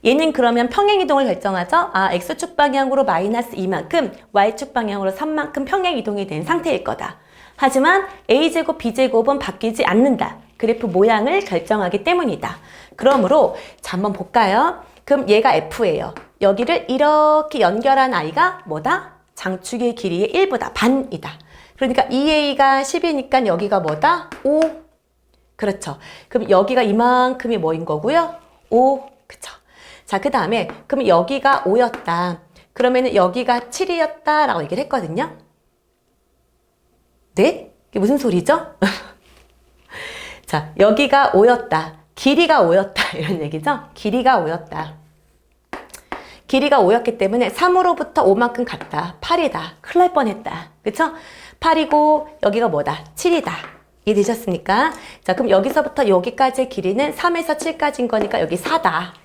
얘는 그러면 평행이동을 결정하죠? X축 방향으로 마이너스 2만큼, Y축 방향으로 3만큼 평행이동이 된 상태일 거다. 하지만 A제곱, B제곱은 바뀌지 않는다. 그래프 모양을 결정하기 때문이다. 그러므로 자, 한번 볼까요? 그럼 얘가 F예요. 여기를 이렇게 연결한 아이가 뭐다? 장축의 길이의 1보다 반이다. 그러니까 2A가 10이니까 여기가 뭐다? 5. 그렇죠. 그럼 여기가 이만큼이 뭐인 거고요? 5. 그쵸. 자, 그 다음에 그럼 여기가 5였다. 그러면은 여기가 7이었다 라고 얘기를 했거든요. 네? 이게 무슨 소리죠? 자, 여기가 5였다. 길이가 5였다. 이런 얘기죠? 길이가 5였다. 길이가 5였기 때문에 3으로부터 5만큼 갔다. 8이다. 큰일 날 뻔했다. 그쵸? 8이고 여기가 뭐다? 7이다. 이해되셨습니까? 자, 그럼 여기서부터 여기까지의 길이는 3에서 7까지인 거니까 여기 4다.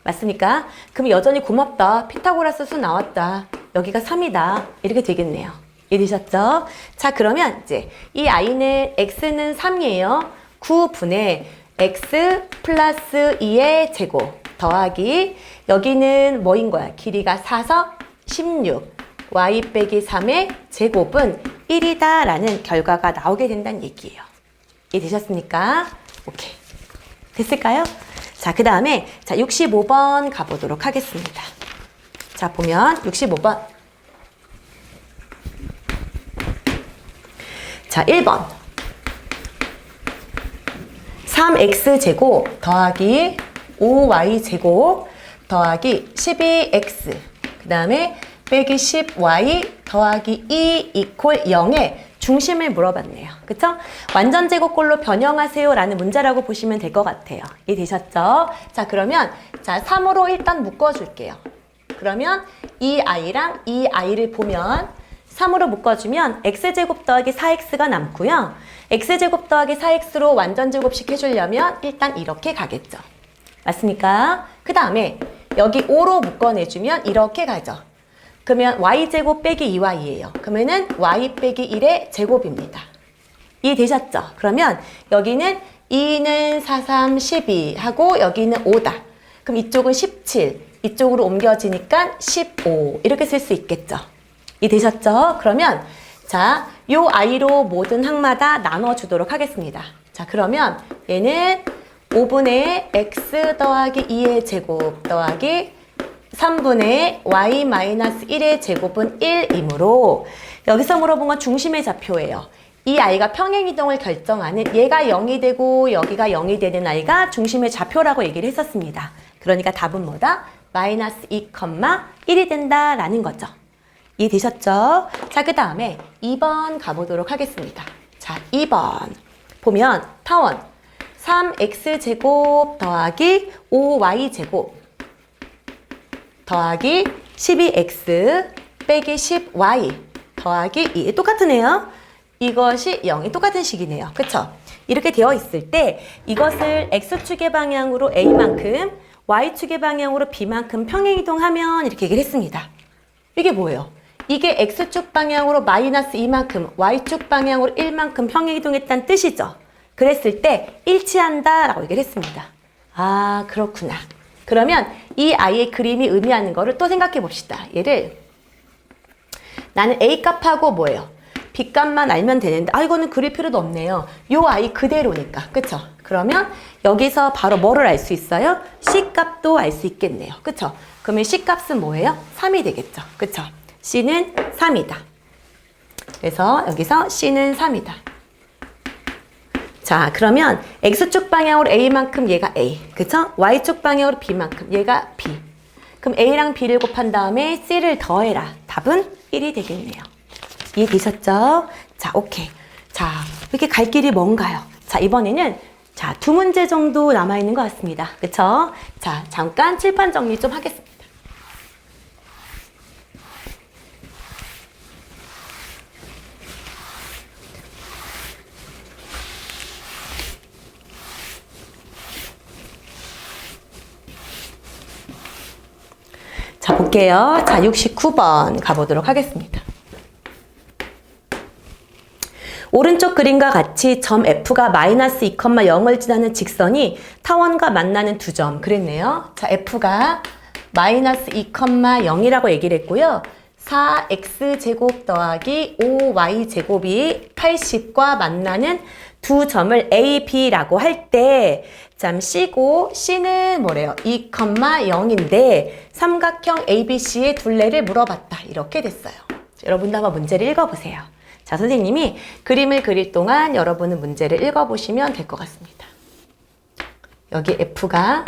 맞습니까? 그럼 여전히 고맙다. 피타고라스 수 나왔다. 여기가 3이다. 이렇게 되겠네요. 이해되셨죠? 자, 그러면 이제 이 i는 x는 3이에요. 9분의 x 플러스 2의 제곱 더하기 여기는 뭐인 거야? 길이가 4서 16 y 빼기 3의 제곱은 1이다 라는 결과가 나오게 된다는 얘기예요. 이해되셨습니까? 오케이. 됐을까요? 자, 그 다음에 자 65번 가보도록 하겠습니다. 자, 보면 65번. 자, 1번. 3x제곱 더하기 5y제곱 더하기 12x 그 다음에 빼기 10y 더하기 2 이퀄 0의 중심을 물어봤네요. 그쵸? 완전제곱꼴로 변형하세요 라는 문제라고 보시면 될 것 같아요. 이해되셨죠? 자, 그러면 자 3으로 일단 묶어줄게요. 그러면 이 i랑 이 i를 보면 3으로 묶어주면 x제곱 더하기 4x가 남고요. x제곱 더하기 4x로 완전제곱식 해주려면 일단 이렇게 가겠죠. 맞습니까? 그 다음에 여기 5로 묶어내주면 이렇게 가죠. 그러면 y제곱 빼기 2y예요. 그러면은 y 빼기 1의 제곱입니다. 이해되셨죠? 그러면 여기는 2는 4, 3, 12 하고 여기는 5다. 그럼 이쪽은 17, 이쪽으로 옮겨지니까 15 이렇게 쓸 수 있겠죠. 이해되셨죠? 그러면 자, 요 i로 모든 항마다 나눠주도록 하겠습니다. 자, 그러면 얘는 5분의 x 더하기 2의 제곱 더하기 3분의 y-1의 제곱은 1이므로 여기서 물어본 건 중심의 좌표예요. 이 i가 평행이동을 결정하는 얘가 0이 되고 여기가 0이 되는 i가 중심의 좌표라고 얘기를 했었습니다. 그러니까 답은 뭐다? 마이너스 2,1이 된다라는 거죠. 이해되셨죠? 자, 그 다음에 2번 가보도록 하겠습니다. 자, 2번 보면 타원 3x제곱 더하기 5y제곱 더하기 12x 빼기 10y 더하기 2 똑같으네요. 이것이 0이 똑같은 식이네요. 그쵸? 이렇게 되어 있을 때 이것을 x축의 방향으로 a만큼 y축의 방향으로 b만큼 평행이동하면 이렇게 얘기를 했습니다. 이게 뭐예요? 이게 x축 방향으로 마이너스 2만큼 y축 방향으로 1만큼 평행이동했다는 뜻이죠. 그랬을 때 일치한다 라고 얘기를 했습니다. 아, 그렇구나. 그러면 이 i의 그림이 의미하는 거를 또 생각해 봅시다. 얘를 나는 a 값하고 뭐예요? b 값만 알면 되는데 이거는 그릴 필요도 없네요. 요 i 그대로니까. 그쵸? 그러면 여기서 바로 뭐를 알 수 있어요? c 값도 알 수 있겠네요. 그쵸? 그러면 c 값은 뭐예요? 3이 되겠죠. 그쵸? c는 3이다. 그래서 여기서 c는 3이다. 자, 그러면 x축 방향으로 a만큼 얘가 a, 그쵸? y축 방향으로 b만큼 얘가 b. 그럼 a랑 b를 곱한 다음에 c를 더해라. 답은 1이 되겠네요. 이해되셨죠? 자, 오케이. 자, 이렇게 갈 길이 뭔가요? 자, 이번에는 자, 2문제 정도 남아있는 것 같습니다. 그쵸? 자, 잠깐 칠판 정리 좀 하겠습니다. 자, 볼게요. 자, 69번 가보도록 하겠습니다. 오른쪽 그림과 같이 점 F가 마이너스 2,0을 지나는 직선이 타원과 만나는 두 점 그랬네요. 자, F가 마이너스 2,0이라고 얘기를 했고요. 4x제곱 더하기 5y제곱이 80과 만나는 두 점을 A, B라고 할 때 참 C고 C는 뭐래요? 2,0인데 삼각형 ABC의 둘레를 물어봤다. 이렇게 됐어요. 여러분도 한번 문제를 읽어보세요. 자, 선생님이 그림을 그릴 동안 여러분은 문제를 읽어보시면 될 것 같습니다. 여기 F가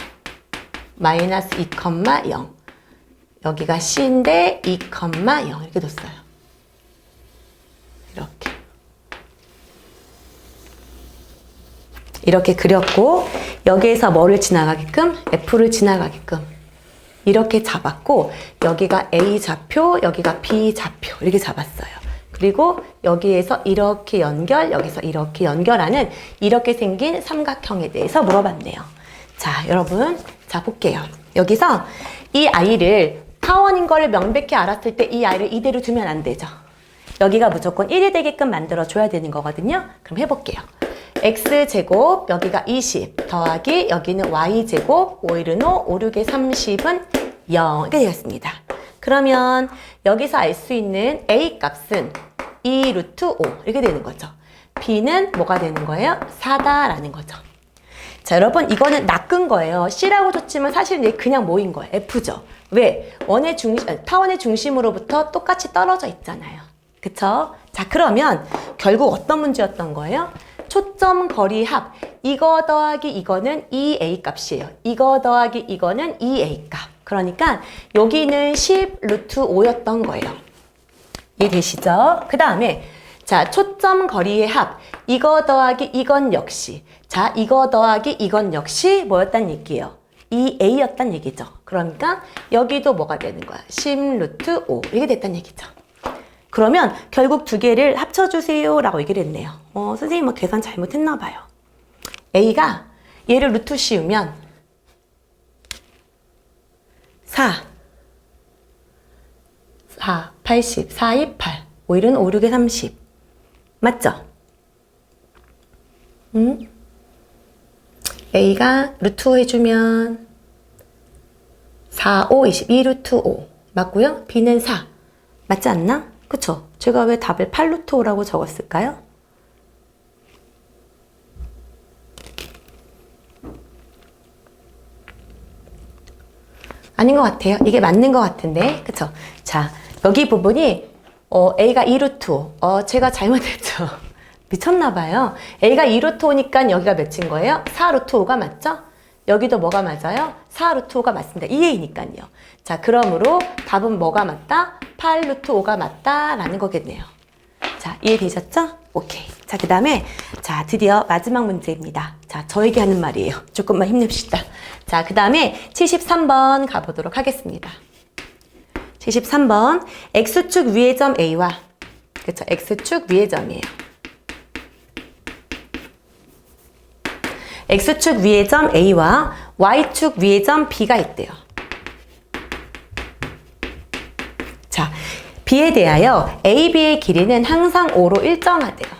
마이너스 2,0. 여기가 C인데 2,0 이렇게 뒀어요. 이렇게 그렸고 여기에서 뭐를 지나가게끔? F를 지나가게끔 이렇게 잡았고 여기가 A 좌표, 여기가 B 좌표 이렇게 잡았어요. 그리고 여기에서 이렇게 연결, 여기서 이렇게 연결하는 이렇게 생긴 삼각형에 대해서 물어봤네요. 자, 여러분, 자 볼게요. 여기서 이 아이를 타원인 거를 명백히 알았을 때 이 아이를 이대로 두면 안 되죠. 여기가 무조건 1이 되게끔 만들어줘야 되는 거거든요. 그럼 해볼게요. x제곱, 여기가 20 더하기 여기는 y제곱, 5, 1은 5, 5, 6에 30은 0 이렇게 되었습니다. 그러면 여기서 알 수 있는 a 값은 2 루트 5 이렇게 되는 거죠. b는 뭐가 되는 거예요? 4다라는 거죠. 자, 여러분 이거는 낚은 거예요. C라고 줬지만 사실은 얘 그냥 뭐인 거예요? F죠. 왜? 타원의 중심으로부터 똑같이 떨어져 있잖아요. 그쵸? 자, 그러면 결국 어떤 문제였던 거예요? 초점 거리 합. 이거 더하기 이거는 2a 값이에요. 이거 더하기 이거는 2a 값. 그러니까 여기는 10 루트 5였던 거예요. 이해되시죠? 그 다음에 자, 초점 거리의 합. 이거 더하기 이건 역시. 자, 이거 더하기 이건 역시 뭐였단 얘기예요? 2a였단 얘기죠. 그러니까 여기도 뭐가 되는 거야? 10 루트 5 이렇게 됐단 얘기죠. 그러면 결국 두 개를 합쳐주세요 라고 얘기를 했네요. 선생님 뭐 계산 잘못했나 봐요. a가 얘를 루트 씌우면 4 80 4, 2, 8 5, 1은 5, 6에 30 맞죠? a가 루트 5 해주면 4, 5, 22 루트 5 맞고요. b는 4 맞지 않나? 그쵸? 제가 왜 답을 8 루트 5라고 적었을까요? 아닌 것 같아요. 이게 맞는 것 같은데 그쵸? 자, 여기 부분이 a가 2 루트 5 제가 잘못했죠. 미쳤나봐요. a가 2 루트 5니까 여기가 몇인 거예요? 4 루트 5가 맞죠? 여기도 뭐가 맞아요? 4 루트 5가 맞습니다. 2a니까요. 자, 그러므로 답은 뭐가 맞다? 8 루트 5가 맞다라는 거겠네요. 자, 이해되셨죠? 오케이. 자, 그 다음에 자, 드디어 마지막 문제입니다. 자, 저에게 하는 말이에요. 조금만 힘냅시다. 자, 그 다음에 73번 가보도록 하겠습니다. 73번 x축 위의 점 a와 그쵸? x축 위의 점이에요. x축 위의 점 a와 y축 위의 점 b가 있대요. 자, b에 대하여 AB의 길이는 항상 5로 일정하대요.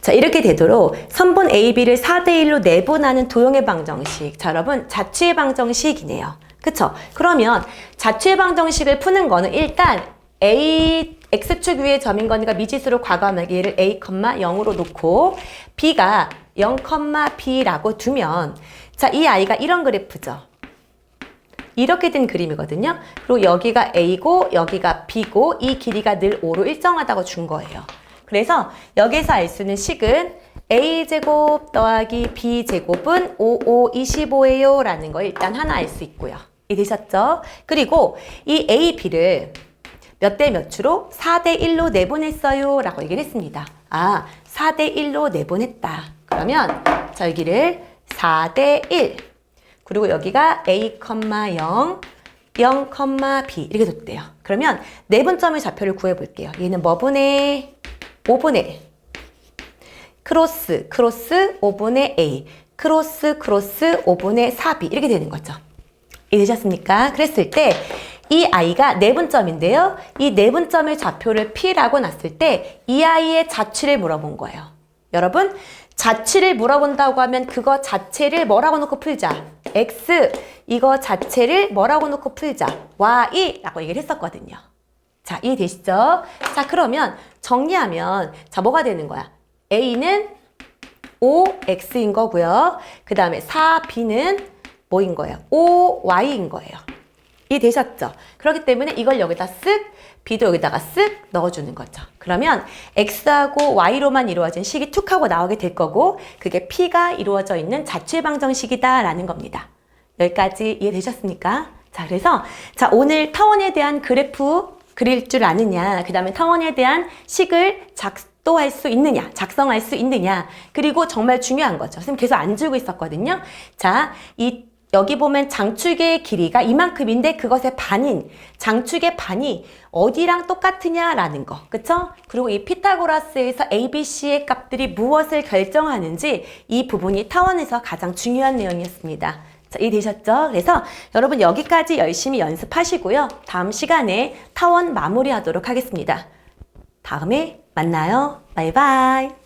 자, 이렇게 되도록 선분 AB를 4대1로 내분하는 도형의 방정식. 자, 여러분 자취의 방정식이네요. 그쵸? 그러면 자취의 방정식을 푸는 거는 일단 x축 위의 점인 거니까 미지수로 과감하게 얘를 a, 0으로 놓고 b가 0, b라고 두면 자, 이 아이가 이런 그래프죠. 이렇게 된 그림이거든요. 그리고 여기가 a고 여기가 b고 이 길이가 늘 5로 일정하다고 준 거예요. 그래서 여기서 알 수 있는 식은 a제곱 더하기 b제곱은 5, 5, 25예요 라는 거 일단 하나 알 수 있고요. 이해되셨죠? 그리고 이 a, b를 몇 대 몇으로? 4대 1로 내보냈어요 라고 얘기를 했습니다. 아, 4대 1로 내보냈다. 그러면 자, 여기를 4대 1 그리고 여기가 a, 0, 0, b 이렇게 뒀대요. 그러면 내분점의 좌표를 구해볼게요. 얘는 뭐분의 5분의 크로스 5분의 a 크로스 5분의 4b 이렇게 되는 거죠. 이해되셨습니까? 그랬을 때 이 아이가 내분점인데요. 이 내분점의 좌표를 p라고 놨을 때 이 아이의 자취를 물어본 거예요. 여러분, 자취를 물어본다고 하면 그거 자체를 뭐라고 놓고 풀자? x 이거 자체를 뭐라고 놓고 풀자? y 라고 얘기를 했었거든요. 자, 이해되시죠? 자, 그러면 정리하면 자, 뭐가 되는 거야? a는 5x인 거고요. 그 다음에 4b는 뭐인 거예요? 5y인 거예요. 이해되셨죠? 그렇기 때문에 이걸 여기다 쓱, b도 여기다가 쓱 넣어주는 거죠. 그러면 x하고 y로만 이루어진 식이 툭 하고 나오게 될 거고 그게 p가 이루어져 있는 자취방정식이다 라는 겁니다. 여기까지 이해되셨습니까? 자, 그래서 자 오늘 타원에 대한 그래프 그릴 줄 아느냐, 그 다음에 타원에 대한 식을 작도할 수 있느냐, 작성할 수 있느냐, 그리고 정말 중요한 거죠. 선생님 계속 안 주고 있었거든요. 자, 여기 보면 장축의 길이가 이만큼인데 그것의 반인 장축의 반이 어디랑 똑같으냐라는 거, 그쵸? 그리고 이 피타고라스에서 ABC의 값들이 무엇을 결정하는지 이 부분이 타원에서 가장 중요한 내용이었습니다. 자, 이해되셨죠? 그래서 여러분 여기까지 열심히 연습하시고요. 다음 시간에 타원 마무리하도록 하겠습니다. 다음에 만나요. 바이바이.